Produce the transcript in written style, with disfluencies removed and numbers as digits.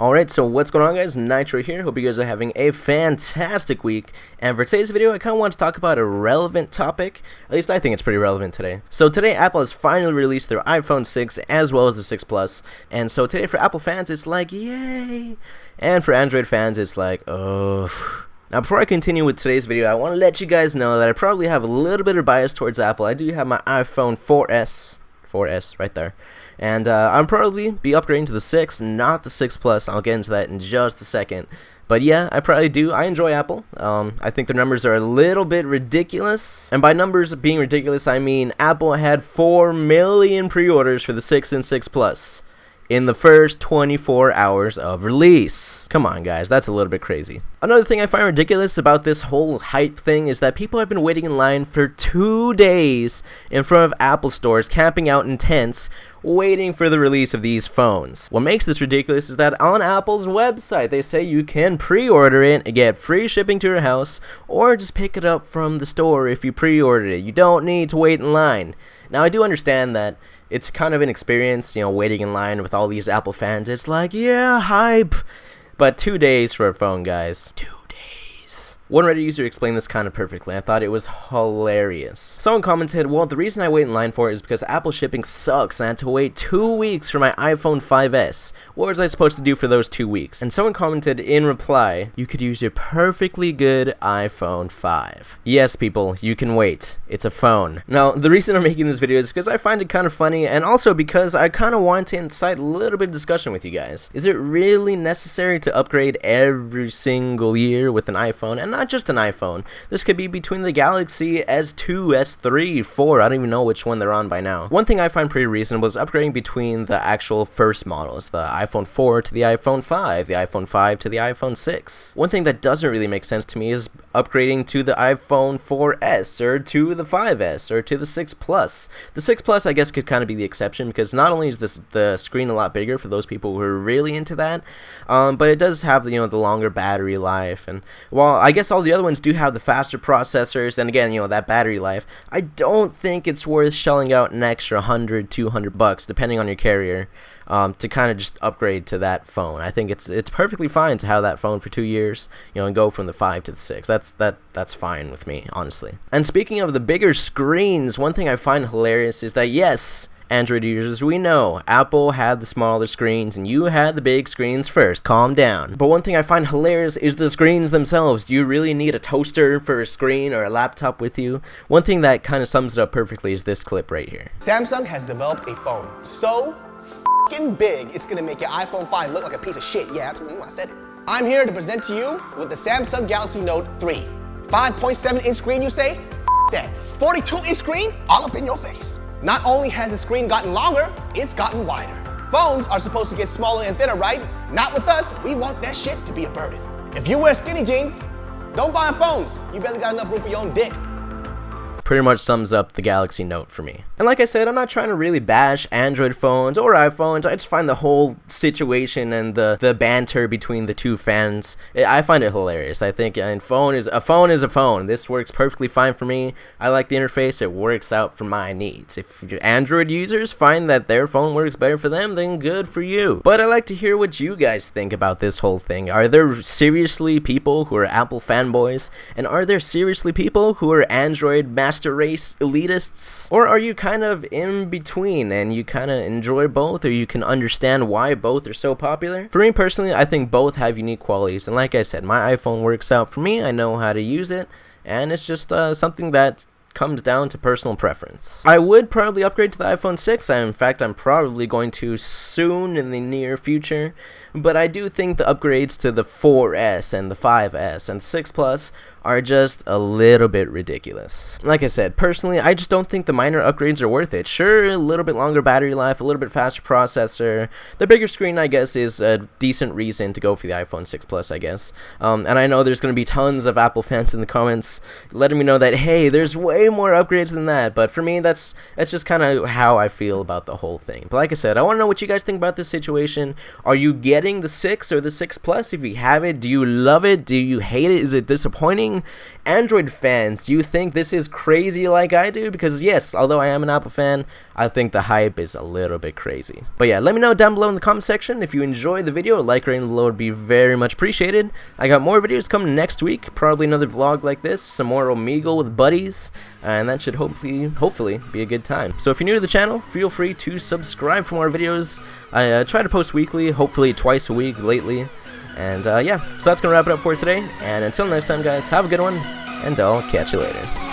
Alright, so what's going on, guys? Nitro here. Hope you guys are having a fantastic week. And for today's video, I kind of want to talk about a relevant topic. At least I think it's pretty relevant today. So today, Apple has finally released their iPhone 6 as well as the 6 Plus. And so today, for Apple fans, it's like, yay! And for Android fans, it's like, oh. Now, before I continue with today's video, I want to let you guys know that I probably have a little bit of bias towards Apple. I do have my iPhone 4S right there. And I'll probably be upgrading to the 6, not the 6 Plus. I'll get into that in just a second. But yeah, I probably do. I enjoy Apple. I think their numbers are a little bit ridiculous. And by numbers being ridiculous, I mean Apple had 4 million pre-orders for the 6 and 6 Plus in the first 24 hours of release. Come on, guys, that's a little bit crazy. Another thing I find ridiculous about this whole hype thing is that people have been waiting in line for 2 days in front of Apple stores, camping out in tents, waiting for the release of these phones. What makes this ridiculous is that on Apple's website, they say you can pre-order it and get free shipping to your house, or just pick it up from the store if you pre-ordered it. You don't need to wait in line. Now, I do understand that it's kind of an experience, you know, waiting in line with all these Apple fans. It's like, yeah, hype. But 2 days for a phone, guys. 2 days. One Reddit user explained this kind of perfectly. I thought it was hilarious. Someone commented, well, the reason I wait in line for it is because Apple shipping sucks and I had to wait 2 weeks for my iPhone 5S. What was I supposed to do for those 2 weeks? And someone commented in reply, you could use your perfectly good iPhone 5. Yes, people, you can wait. It's a phone. Now, the reason I'm making this video is because I find it kind of funny, and also because I kind of want to incite a little bit of discussion with you guys. Is it really necessary to upgrade every single year with an iPhone? And not just an iPhone. This could be between the Galaxy S2, S3, 4, I don't even know which one they're on by now. One thing I find pretty reasonable is upgrading between the actual first models, the iPhone 4 to the iPhone 5, the iPhone 5 to the iPhone 6. One thing that doesn't really make sense to me is upgrading to the iPhone 4S, or to the 5S, or to the 6 Plus. The 6 Plus, I guess, could kind of be the exception, because not only is the screen a lot bigger for those people who are really into that, but it does have, you know, the longer battery life, and while I guess all the other ones do have the faster processors, and again, you know, that battery life, I don't think it's worth shelling out an extra $100-$200 depending on your carrier to kind of just upgrade to that phone. I think it's perfectly fine to have that phone for 2 years, you know, and go from the 5 to the 6. That's fine with me, honestly. And speaking of the bigger screens, one thing I find hilarious is that, yes, Android users, we know Apple had the smaller screens and you had the big screens first. Calm down. But one thing I find hilarious is the screens themselves. Do you really need a toaster for a screen or a laptop with you? One thing that kind of sums it up perfectly is this clip right here. Samsung has developed a phone so f***ing big, it's gonna make your iPhone 5 look like a piece of shit. Yeah, that's what I said it. I'm here to present to you with the Samsung Galaxy Note 3. 5.7-inch screen, you say? F*** that. 42-inch screen? All up in your face. Not only has the screen gotten longer, it's gotten wider. Phones are supposed to get smaller and thinner, right? Not with us. We want that shit to be a burden. If you wear skinny jeans, don't buy phones. You barely got enough room for your own dick. Pretty much sums up the Galaxy Note for me. And like I said, I'm not trying to really bash Android phones or iPhones. I just find the whole situation and the banter between the two fans, I find it hilarious. I think a phone is a phone. This works perfectly fine for me. I like the interface. It works out for my needs. If Android users find that their phone works better for them, then good for you. But I'd like to hear what you guys think about this whole thing. Are there seriously people who are Apple fanboys? And are there seriously people who are Android master race elitists? Or are you kind of in between and you kind of enjoy both, or you can understand why both are so popular? For me personally, I think both have unique qualities, and like I said, my iPhone works out for me. I know how to use it, and it's just something that comes down to personal preference. I would probably upgrade to the iPhone 6. In fact, I'm probably going to soon in the near future, but I do think the upgrades to the 4S and the 5S and the 6 Plus are just a little bit ridiculous. Like I said, personally, I just don't think the minor upgrades are worth it. Sure, a little bit longer battery life, a little bit faster processor. The bigger screen, I guess, is a decent reason to go for the iPhone 6 Plus, I guess. And I know there's going to be tons of Apple fans in the comments letting me know that, hey, there's way more upgrades than that. But for me, that's just kind of how I feel about the whole thing. But like I said, I want to know what you guys think about this situation. Are you getting the 6 or the 6 Plus? If you have it, do you love it? Do you hate it? Is it disappointing? being Android fans, do you think this is crazy like I do? Because yes, although I am an Apple fan, I think the hype is a little bit crazy. But yeah, let me know down below in the comment section if you enjoyed the video. A like rating below would be very much appreciated. I got more videos coming next week, probably another vlog like this, some more Omegle with buddies, and that should hopefully be a good time. So if you're new to the channel, feel free to subscribe for more videos. I try to post weekly, hopefully twice a week lately. And yeah, so that's gonna wrap it up for today, and until next time guys, have a good one, and I'll catch you later.